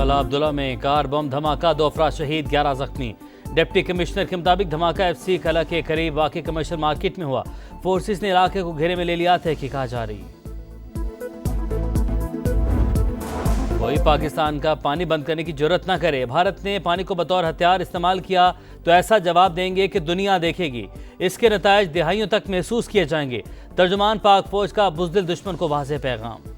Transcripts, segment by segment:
काला अब्दुल्ला में car bomb धमाका, 2 अफराद शहीद, 11 जख्मी। डिप्टी कमिश्नर के मुताबिक धमाका एफसी कला के करीब वाक़ई कमर्शियल मार्केट में हुआ। फोर्सेस ने इलाके को घेरे में ले लिया, तहकीकात जारी। कोई पाकिस्तान का पानी बंद करने की जरूरत न करे। भारत ने पानी को बतौर हथियार इस्तेमाल किया तो ऐसा जवाब देंगे कि दुनिया देखेगी। इसके नतायज दिहाइयों तक महसूस किए जाएंगे। तर्जुमान पाक फौज का बुज़दिल दुश्मन को वाज़ेह पैगाम।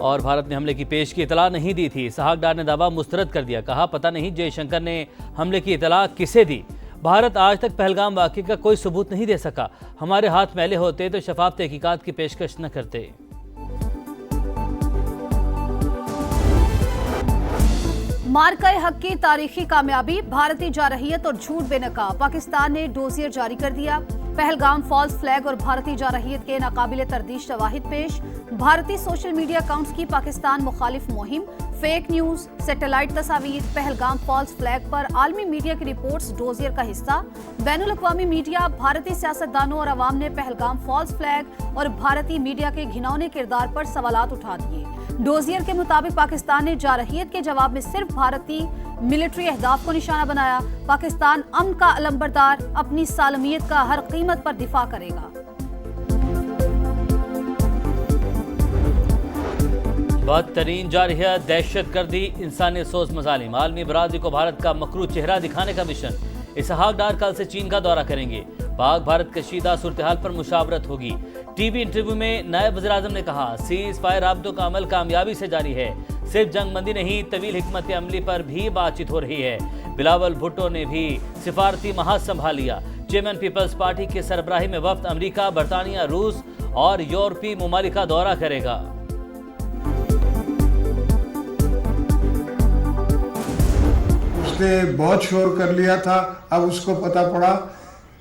और भारत ने हमले की पेश की इतला नहीं दी थी। सहागडार ने दावा मुस्तरद कर दिया। कहा पता नहीं जयशंकर ने हमले की इतला किसे दी। भारत आज तक पहलगाम वाक़े का कोई सबूत नहीं दे सका। हमारे हाथ मैले होते तो शफाफ तहकीकात की पेशकश न करते। मार्का हक की तारीखी कामयाबी, भारतीय जारहियत और झूठ बेनकाब। पाकिस्तान ने डोजियर जारी कर दिया। पहलगाम फॉल्स फ्लैग और भारतीय जारहियत के नाकाबिले तरदीश शवाहिद पेश। भारतीय सोशल मीडिया अकाउंट्स की पाकिस्तान मुखालिफ मुहिम, फेक न्यूज, सैटेलाइट तस्वीर। पहलगाम फॉल्स फ्लैग पर आलमी मीडिया की रिपोर्ट्स डोजियर का हिस्सा। बैनुल अक़वामी मीडिया, भारतीय सियासतदानों और अवाम ने पहलगाम फॉल्स फ्लैग और भारतीय मीडिया के घिनौने किरदार पर सवालात उठा दिए। डोजियर के मुताबिक पाकिस्तान ने जारहियत के जवाब में सिर्फ भारतीय मिलिट्री अहदाफ को निशाना बनाया। पाकिस्तान अमन का अलंबरदार, अपनी सालमियत का हर कीमत पर दिफा करेगा। बदतरीन जारहियत, दहशतगर्दी, इंसानियत सोज मजालिम। आलमी बरादरी को भारत का मकरू चेहरा दिखाने का मिशन। इसहाक डार कल से चीन का दौरा करेंगे। पाक भारत कशीदा सूरत-ए-हाल पर मुशावरत होगी। टीवी इंटरव्यू में नायब वज़ीर-ए-आज़म ने कहा सीज फायर राब्तों का अमल कामयाबी से जारी है। सिर्फ जंगबंदी नहीं, तवील हिकमत अमली पर भी बातचीत हो रही है। बिलावल भुट्टो ने भी सिफारती महाज संभाल लिया। चेयरमैन पीपल्स पार्टी के सरबराही में वफ्द अमेरिका, बरतानिया, रूस और यूरोपीय ममालिक का दौरा करेगा। उसने बहुत शोर कर लिया था। अब उसको पता पड़ा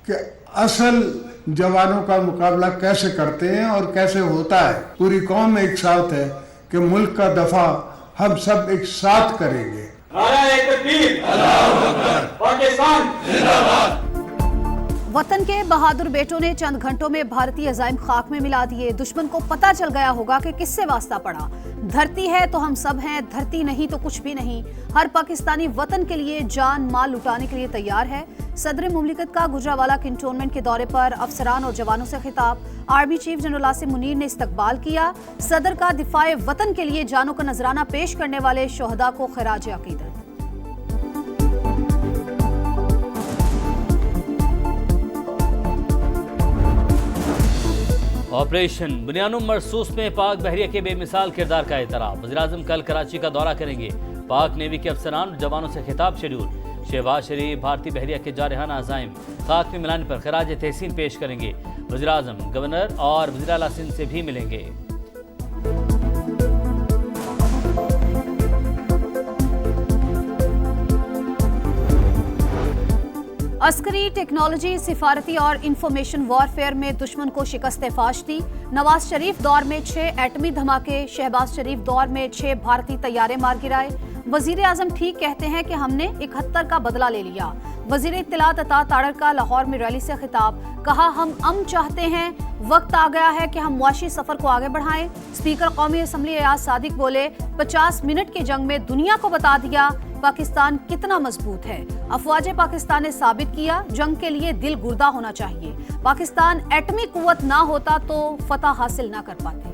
कि असल जवानों का मुकाबला कैसे करते हैं और कैसे होता है। पूरी कौम एक साथ है कि मुल्क का दफा हम सब एक साथ करेंगे। पाकिस्तान जिंदाबाद। वतन के बहादुर बेटों ने चंद घंटों में भारतीय अज़ाइम खाक में मिला दिए। दुश्मन को पता चल गया होगा कि किससे वास्ता पड़ा। धरती है तो हम सब हैं, धरती नहीं तो कुछ भी नहीं। हर पाकिस्तानी वतन के लिए जान माल लुटाने के लिए तैयार है। सदर मुमलिकत का गुजरावाला कैंटोनमेंट के दौरे पर अफसरान और जवानों से खिताब। Army chief general Asim Munir ने इस्तकबाल किया। सदर का दिफाए वतन के लिए जानों का नजराना पेश करने वाले शोहदा को खिराज अकीदत। ऑपरेशन बुनियानुम मरसूस में पाक बहरिया के बेमिसाल किरदार का एतराफ़। वज़ीर-ए-आज़म कल कराची का दौरा करेंगे। पाक नेवी के अफसरान और जवानों से खिताब शेड्यूल। शहबाज शरीफ भारतीय बहरिया के जारहाना अज़ाइम खाक में मिलाने पर खिराज तहसीन पेश करेंगे। वज़ीर-ए-आज़म गवर्नर और वज़ीर आला सिंध से भी मिलेंगे। अस्करी टेक्नोलॉजी, सिफारती और इंफॉर्मेशन वॉरफेयर में दुश्मन को शिकस्त फाश दी। नवाज शरीफ दौर में 6 एटमी धमाके, शहबाज शरीफ दौर में 6 भारतीय तैयारे मार गिराए। वजीर आजम ठीक कहते हैं कि हमने 71 का बदला ले लिया। वजीर इत्तलात अता ताड़र का लाहौर में रैली से खिताब। कहा हम अमन चाहते हैं, वक्त आ गया है कि हम मुआशी सफर को आगे बढ़ाएं। स्पीकर कौमी असम्बली एयाज सादिक बोले 50 मिनट की जंग में दुनिया को बता दिया पाकिस्तान कितना मजबूत है। अफवाज पाकिस्तान ने साबित किया जंग के लिए दिल गुर्दा होना चाहिए। पाकिस्तान एटमी कुव्वत ना होता तो फतह हासिल ना कर पाते।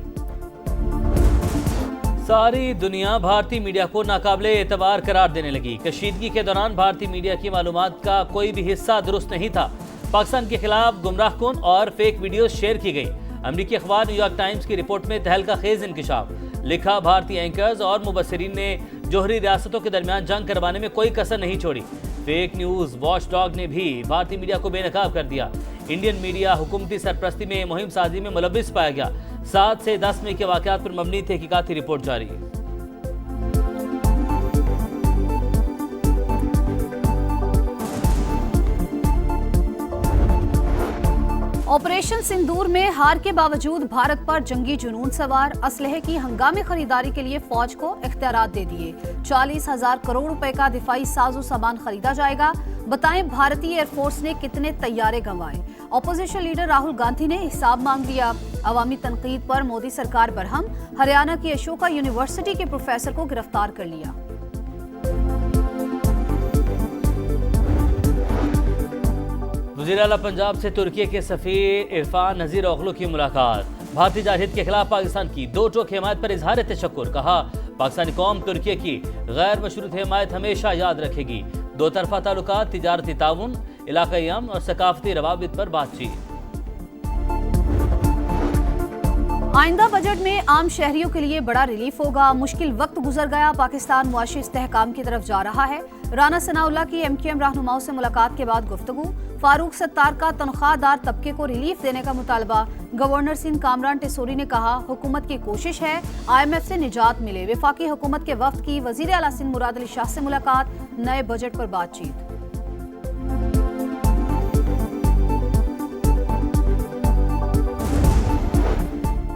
सारी दुनिया भारतीय मीडिया को नाकाबिले एतबार करार देने लगी। कशीदगी के दौरान भारतीय मीडिया की मालूमात का कोई भी हिस्सा दुरुस्त नहीं था। पाकिस्तान के खिलाफ गुमराहकुन और फेक वीडियो शेयर की गई। अमेरिकी अखबार न्यूयॉर्क टाइम्स की रिपोर्ट में तहलका खेज इंकिशाफ। लिखा भारतीय एंकर्स और मुबस्सिरीन ने जोहरी रियासतों के दरमियान जंग करवाने में कोई कसर नहीं छोड़ी। फेक न्यूज वॉच डॉग ने भी भारतीय मीडिया को बेनकाब कर दिया। इंडियन मीडिया हुकूमती सरपरस्ती में मुहिम साजी में मुलव्विस पाया गया। 7 से 10 मई के वाकयात पर मबनी तहकीकाती रिपोर्ट जारी। ऑपरेशन सिंदूर में हार के बावजूद भारत पर जंगी जुनून सवार। असलहे की हंगामी खरीदारी के लिए फौज को इख्तियारात दे दिए। 40,000 करोड़ रुपए का दिफाई साजो सामान खरीदा जाएगा। बताएं भारतीय एयरफोर्स ने कितने तैयारे गंवाए। ऑपोजिशन लीडर राहुल गांधी ने हिसाब मांग लिया। अवामी तनकीद पर मोदी सरकार बरहम, हरियाणा की अशोका यूनिवर्सिटी के प्रोफेसर को गिरफ्तार कर लिया। वज़ीर आला पंजाब से तुर्की के सफीर इरफान नज़ीर ओगलू की मुलाकात। भारतीय जारहियत के खिलाफ पाकिस्तान की दो टोक हिमायत पर इजहार तशक्कुर। कहा, पाकिस्तानी कौम तुर्की की गैर मशरूत हिमायत हमेशा याद रखेगी। दो तरफा ताल्लुकात, तिजारती ताउन, इलाकाई अमन और सकाफती रवाबित पर बातचीत। आइंदा बजट में आम शहरियों के लिए बड़ा रिलीफ होगा। मुश्किल वक्त गुजर गया, पाकिस्तान मुआशी इस्तेहकाम की तरफ जा रहा है। राना सनाउल्लाह की MQM रहनुमाओं से मुलाकात के बाद गुफ्तगू। फारूक सत्तार का तनख्वाहदार तबके को रिलीफ देने का मुतालबा। गवर्नर सिंध कामरान टेसोरी ने कहा, हुकूमत की कोशिश है IMF से निजात मिले। वफाकी हुकूमत के वफ्द की वजीर आला सिंध मुराद अली शाह से मुलाकात, नए बजट पर बातचीत।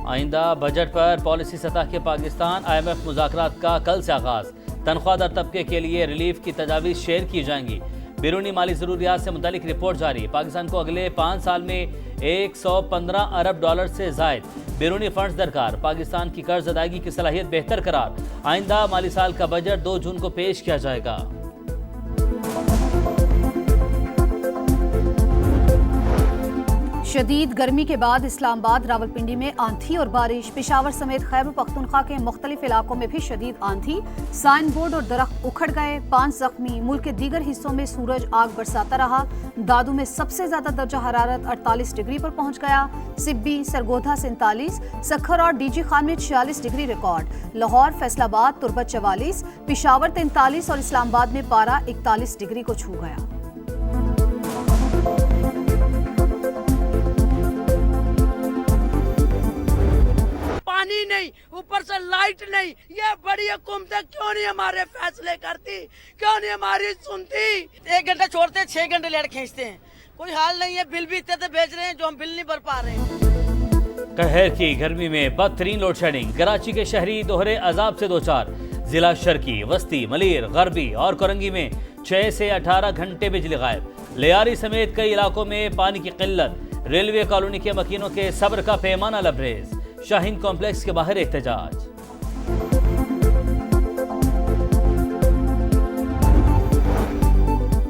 आइंदा बजट पर पॉलिसी सतह के पाकिस्तान IMF मुज़ाकरात का कल से आगाज। तनख्वाहदार तबके के लिए रिलीफ की तजावीज़ शेयर की जाएंगी। बैरूनी माली ज़रूरियात से मुतालिक रिपोर्ट जारी। पाकिस्तान को अगले 5 साल में 115 अरब डॉलर से ज़ायद बैरूनी फंड्स दरकार। पाकिस्तान की कर्ज अदायगी की सलाहियत बेहतर करार। आइंदा माली साल का बजट 2 जून को पेश किया जाएगा। शदीद गर्मी के बाद इस्लामाबाद, रावलपिंडी में आंधी और बारिश। पेशावर समेत खैबर पख्तूनख्वा के मुख्तलिफ इलाकों में भी शदीद आंधी। साइन बोर्ड और दरख्त उखड़ गए, 5 जख्मी। मुल्क के दीगर हिस्सों में सूरज आग बरसाता रहा। दादू में सबसे ज्यादा दर्जा हरारत 48 डिग्री पर पहुंच गया। सिब्बी, सरगोधा 47, सखर और DG खान में 46 डिग्री रिकॉर्ड। लाहौर, फैसलाबाद, तुर्बत 44, पेशावर 43 और इस्लामाबाद में पारा 41 डिग्री को छू गया। पानी नहीं, ऊपर से लाइट नहीं। ये बड़ी हुकूमतें क्यों नहीं हमारे फैसले करती, क्यों नहीं हमारी सुनती। 1 घंटा छोड़ते हैं, 6 घंटे लेट खींचते हैं। कोई हाल नहीं है। बिल भी इतने भेज रहे हैं जो हम बिल नहीं भर पा रहे हैं। कहर की गर्मी में बदतरीन लोड शेडिंग। कराची के शहरी दोहरे अजाब से 2-4। जिला शर्की, वस्ती, मलीर, गरबी और कोरंगी में 6 से 18 घंटे बिजली गायब। लियारी समेत कई इलाकों में पानी की किल्लत। रेलवे कॉलोनी के मकीनों के सब्र का पैमाना लबरेज। शाहीन कॉम्प्लेक्स के बाहर एहतजाज।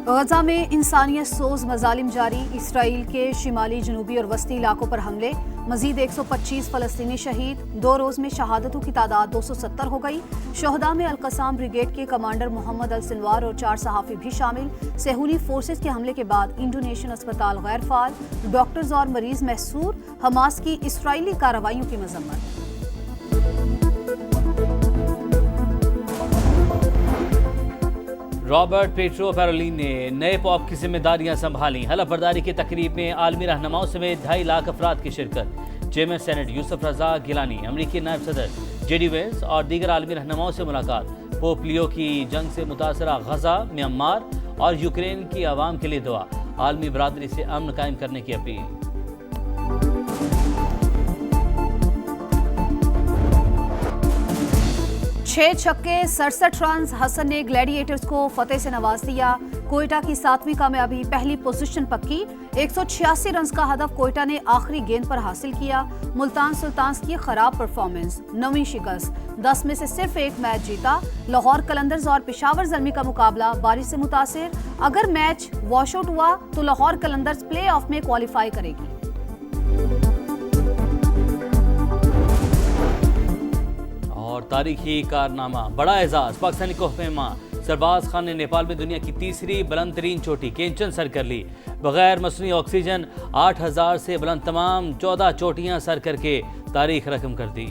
गजा में इंसानियत सोज मजालिम जारी। इसराइल के शिमाली, जनूबी और वस्ती इलाकों पर हमले। मजीद 125 फलस्तीनी शहीद। 2 रोज में शहादतों की तादाद 270 हो गई। शोहदा में अल-कसाम ब्रिगेड के कमांडर मोहम्मद अल-सिनवार और 4 सहाफ़ी भी शामिल। सेहूनी फोर्सेस के हमले के बाद इंडोनेशियन अस्पताल गैर फाल। डॉक्टर्स और मरीज महसूर। हमास की इसराइली कार्रवाइयों की मजम्मत। रॉबर्ट पेट्रो पैरोलिन ने नए पॉप की जिम्मेदारियां संभाली। हलफ बर्दारी की तकरीब में आलमी रहनुमाओं समेत 2.5 लाख अफराद की शिरकत। चेयरमैन सेनेट यूसुफ रजा गिलानी, अमरीकी नायब सदर JD वेंस और दीगर आलमी रहनुमाओं से मुलाकात। पोप लियो की जंग से मुतासरा गजा, म्यांमार और यूक्रेन की आवाम के लिए दुआ। आलमी बरादरी से अमन कायम करने की अपील। 6 छक्के 67 रन। हसन ने ग्लैडिएटर्स को फतेह से नवाज दिया। कोयटा की 7वीं कामयाबी, पहली पोजीशन पक्की। 186 रन का हदफ कोयटा ने आखिरी गेंद पर हासिल किया। मुल्तान सुल्तान्स की खराब परफॉर्मेंस, 9वीं शिकस्त। 10 में से सिर्फ 1 मैच जीता। लाहौर कलंदर्स और पेशावर ज़ल्मी का मुकाबला बारिश से मुतासिर। अगर मैच वॉश आउट हुआ तो लाहौर कलंदर्स प्ले ऑफ में क्वालिफाई करेगी। और तारीखी कारनामा, बड़ा एजाज। पाकिस्तानी कोहपेमा सरबाज खान ने नेपाल में दुनिया की तीसरी बुलंद तरीन चोटी केंचन सर कर ली। बगैर मसनूई ऑक्सीजन 8000 से बुलंद तमाम 14 चोटियां सर करके तारीख रकम कर दी।